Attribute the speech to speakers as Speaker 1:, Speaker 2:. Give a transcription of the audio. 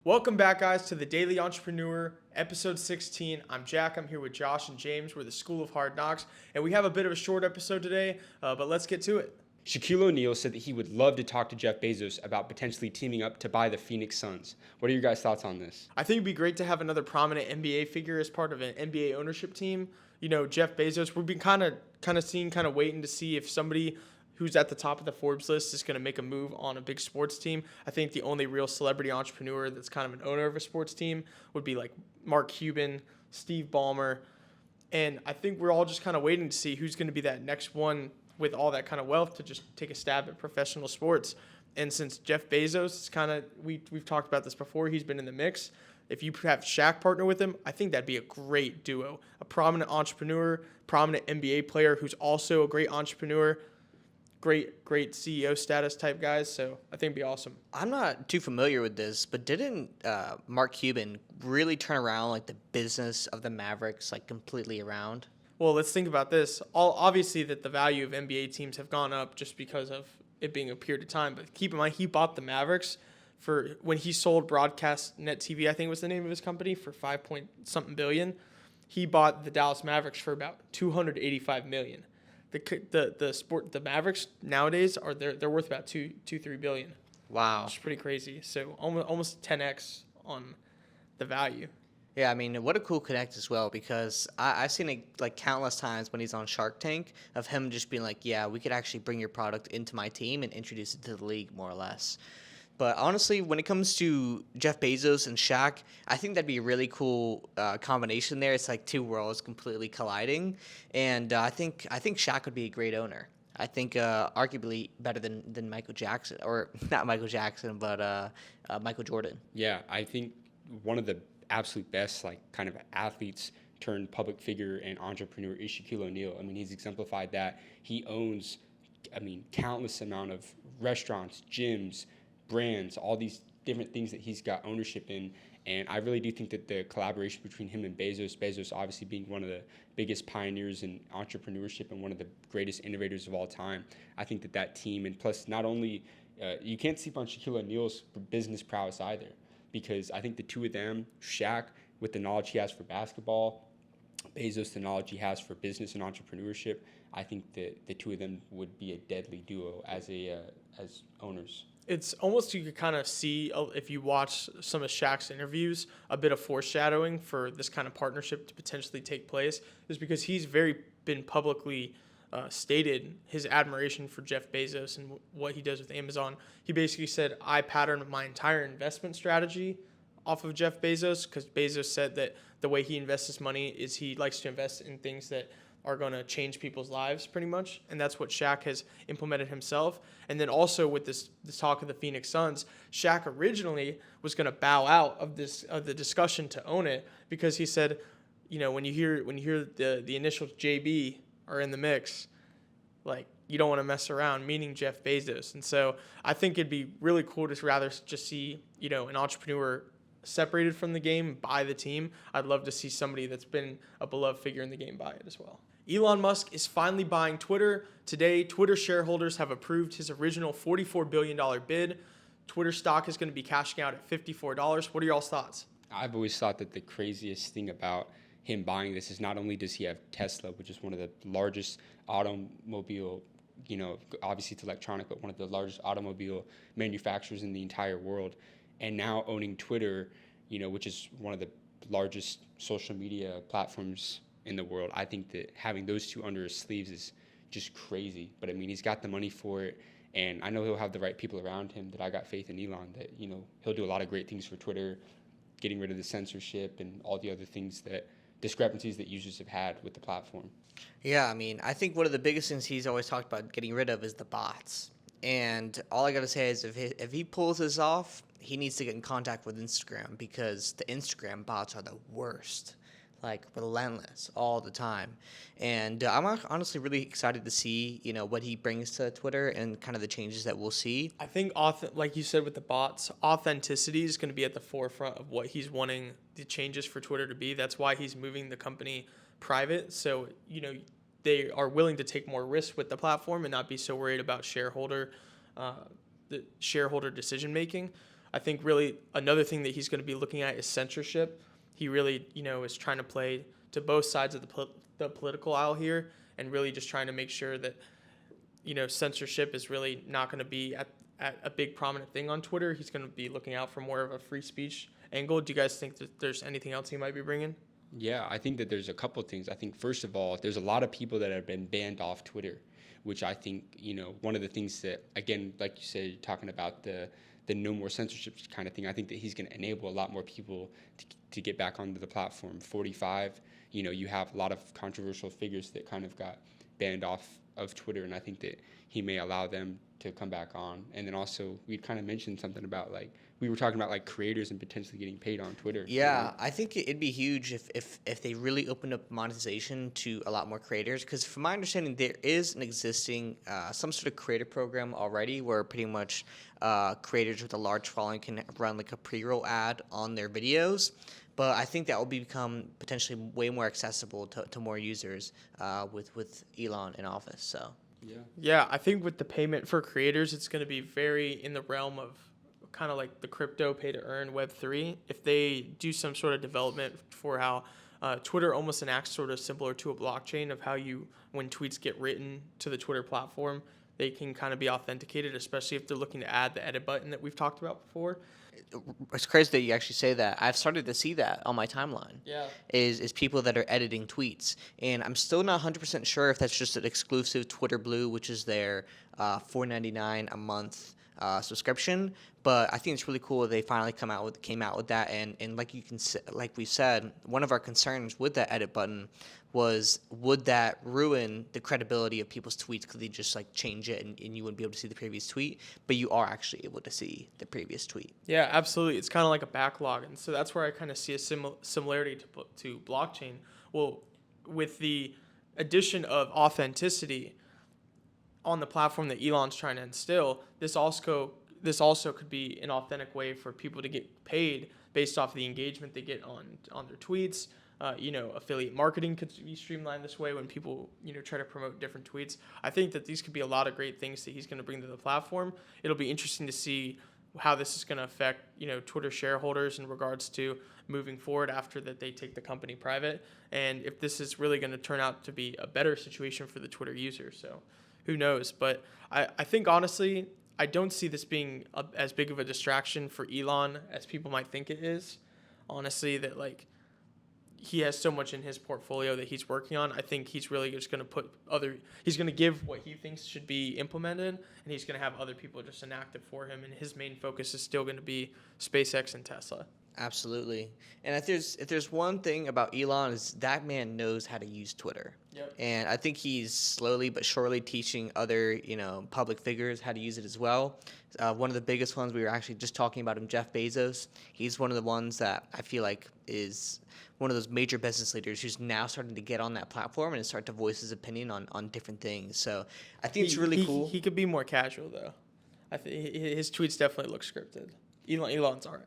Speaker 1: Welcome back, guys, to the Daily Entrepreneur, episode 16. I'm Jack. I'm here with Josh and James. We're the School of Hard Knocks, and we have a bit of a short episode today, but let's get to it.
Speaker 2: Shaquille O'Neal said that he would love to talk to Jeff Bezos about potentially teaming up to buy the Phoenix Suns. What are your guys' thoughts on this?
Speaker 1: I think it'd be great to have another prominent NBA figure as part of an NBA ownership team. You know, Jeff Bezos, we've been kind of waiting to see if somebody who's at the top of the Forbes list is going to make a move on a big sports team. I think the only real celebrity entrepreneur that's kind of an owner of a sports team would be like Mark Cuban, Steve Ballmer. And I think we're all just kind of waiting to see who's going to be that next one with all that kind of wealth to just take a stab at professional sports. And since Jeff Bezos is kind of, we've talked about this before, he's been in the mix. If you have Shaq partner with him, I think that'd be a great duo. A prominent entrepreneur, prominent NBA player who's also a great entrepreneur, great CEO status type guys. So I think it'd be awesome.
Speaker 3: I'm not too familiar with this, but didn't Mark Cuban really turn around like the business of the Mavericks like completely around?
Speaker 1: Well, let's think about this. Obviously that the value of NBA teams have gone up just because of it being a period of time. But keep in mind, he bought the Mavericks for when he sold Broadcast Net TV, I think was the name of his company, for 5 billion. He bought the Dallas Mavericks for about 285 million. The Mavericks nowadays they're worth about 3 billion.
Speaker 3: Wow.
Speaker 1: Which is pretty crazy. So almost 10x on the value.
Speaker 3: Yeah, I mean, what a cool connect as well, because I've seen it like countless times when he's on Shark Tank of him just being like, yeah, we could actually bring your product into my team and introduce it to the league more or less. But honestly, when it comes to Jeff Bezos and Shaq, I think that'd be a really cool combination there. It's like two worlds completely colliding, and I think Shaq would be a great owner. I think arguably better than Michael Jackson, or not Michael Jackson, but Michael Jordan.
Speaker 2: Yeah, I think one of the absolute best like kind of athletes turned public figure and entrepreneur is Shaquille O'Neal. I mean, he's exemplified that. He owns, countless amount of restaurants, gyms, brands, all these different things that he's got ownership in. And I really do think that the collaboration between him and Bezos obviously being one of the biggest pioneers in entrepreneurship and one of the greatest innovators of all time, I think that team, and plus not only, you can't sleep on Shaquille O'Neal's business prowess either, because I think the two of them, Shaq with the knowledge he has for basketball, Bezos the knowledge he has for business and entrepreneurship, I think that the two of them would be a deadly duo as owners.
Speaker 1: It's almost, you could kind of see, if you watch some of Shaq's interviews, a bit of foreshadowing for this kind of partnership to potentially take place, is because he's been publicly stated his admiration for Jeff Bezos and what he does with Amazon. He basically said, I patterned my entire investment strategy off of Jeff Bezos, because Bezos said that the way he invests his money is he likes to invest in things that are going to change people's lives pretty much, and that's what Shaq has implemented himself. And then also with this talk of the Phoenix Suns, Shaq originally was going to bow out of the discussion to own it, because he said, you know, when you hear the initials JB are in the mix, like, you don't want to mess around, meaning Jeff Bezos. And so I think it'd be really cool to rather just see, you know, an entrepreneur separated from the game by the team. I'd love to see somebody that's been a beloved figure in the game buy it as well. Elon Musk is finally buying Twitter. Today, Twitter shareholders have approved his original $44 billion bid. Twitter stock is going to be cashing out at $54. What are y'all's thoughts?
Speaker 2: I've always thought that the craziest thing about him buying this is not only does he have Tesla, which is one of the largest automobile, you know, obviously it's electronic, but one of the largest automobile manufacturers in the entire world, and now owning Twitter, you know, which is one of the largest social media platforms in the world. I think that having those two under his sleeves is just crazy. But I mean, he's got the money for it, and I know he'll have the right people around him. That I got faith in Elon that, you know, he'll do a lot of great things for Twitter, getting rid of the censorship and all the other things that discrepancies that users have had with the platform.
Speaker 3: Yeah, I mean, I think one of the biggest things he's always talked about getting rid of is the bots. And all I got to say is if he pulls this off, he needs to get in contact with Instagram, because the Instagram bots are the worst, like relentless all the time. And I'm honestly really excited to see, you know, what he brings to Twitter and kind of the changes that we'll see.
Speaker 1: I think, like you said with the bots, authenticity is going to be at the forefront of what he's wanting the changes for Twitter to be. That's why he's moving the company private. So, you know, they are willing to take more risks with the platform and not be so worried about the shareholder decision making. I think really another thing that he's going to be looking at is censorship. He really, is trying to play to both sides of the political aisle here, and really just trying to make sure that, censorship is really not going to be at a big prominent thing on Twitter. He's going to be looking out for more of a free speech angle. Do you guys think that there's anything else he might be bringing?
Speaker 2: Yeah, I think that there's a couple things. I think, first of all, there's a lot of people that have been banned off Twitter, which I think, one of the things that, again, like you said, you're talking about the no more censorship kind of thing. I think that he's going to enable a lot more people to get back onto the platform. 45, you have a lot of controversial figures that kind of got banned off of Twitter, and I think that he may allow them to come back on. And then also, we kind of mentioned something about, we were talking about creators and potentially getting paid on Twitter.
Speaker 3: Yeah, I think it'd be huge if they really opened up monetization to a lot more creators. Because from my understanding, there is an existing some sort of creator program already where pretty much creators with a large following can run a pre-roll ad on their videos. But I think that will become potentially way more accessible to more users with Elon in office. So
Speaker 1: Yeah, I think with the payment for creators, it's going to be very in the realm of kind of like the crypto pay to earn Web3. If they do some sort of development for how Twitter almost enacts sort of similar to a blockchain of how when tweets get written to the Twitter platform, they can kind of be authenticated, especially if they're looking to add the edit button that we've talked about before.
Speaker 3: it's crazy that you actually say that. I've started to see that on my timeline.
Speaker 1: Yeah.
Speaker 3: Is people that are editing tweets, and I'm still not 100% sure if that's just an exclusive Twitter Blue, which is their $4.99 a month subscription. But I think it's really cool that they finally came out with that. And like we said, one of our concerns with that edit button was, would that ruin the credibility of people's tweets because they just change it and you wouldn't be able to see the previous tweet, but you are actually able to see the previous tweet.
Speaker 1: Yeah, absolutely. It's kind of like a backlog, and so that's where I kind of see a similarity to blockchain. Well, with the addition of authenticity on the platform that Elon's trying to instill, this also could be an authentic way for people to get paid based off the engagement they get on their tweets. Affiliate marketing could be streamlined this way when people, try to promote different tweets. I think that these could be a lot of great things that he's going to bring to the platform. It'll be interesting to see how this is going to affect, Twitter shareholders in regards to moving forward after that they take the company private, and if this is really going to turn out to be a better situation for the Twitter users. So who knows? But I think, honestly, I don't see this being as big of a distraction for Elon as people might think it is. Honestly, that he has so much in his portfolio that he's working on. I think he's really just going to he's going to give what he thinks should be implemented, and he's going to have other people just enact it for him. And his main focus is still going to be SpaceX and Tesla.
Speaker 3: Absolutely. And if there's one thing about Elon, is that man knows how to use Twitter.
Speaker 1: Yep.
Speaker 3: And I think he's slowly but surely teaching other, public figures how to use it as well. One of the biggest ones, we were actually just talking about him, Jeff Bezos. He's one of the ones that I feel like is one of those major business leaders who's now starting to get on that platform and start to voice his opinion on different things. So I think it's really cool.
Speaker 1: He could be more casual, though. I think his tweets definitely look scripted. Elon's all right.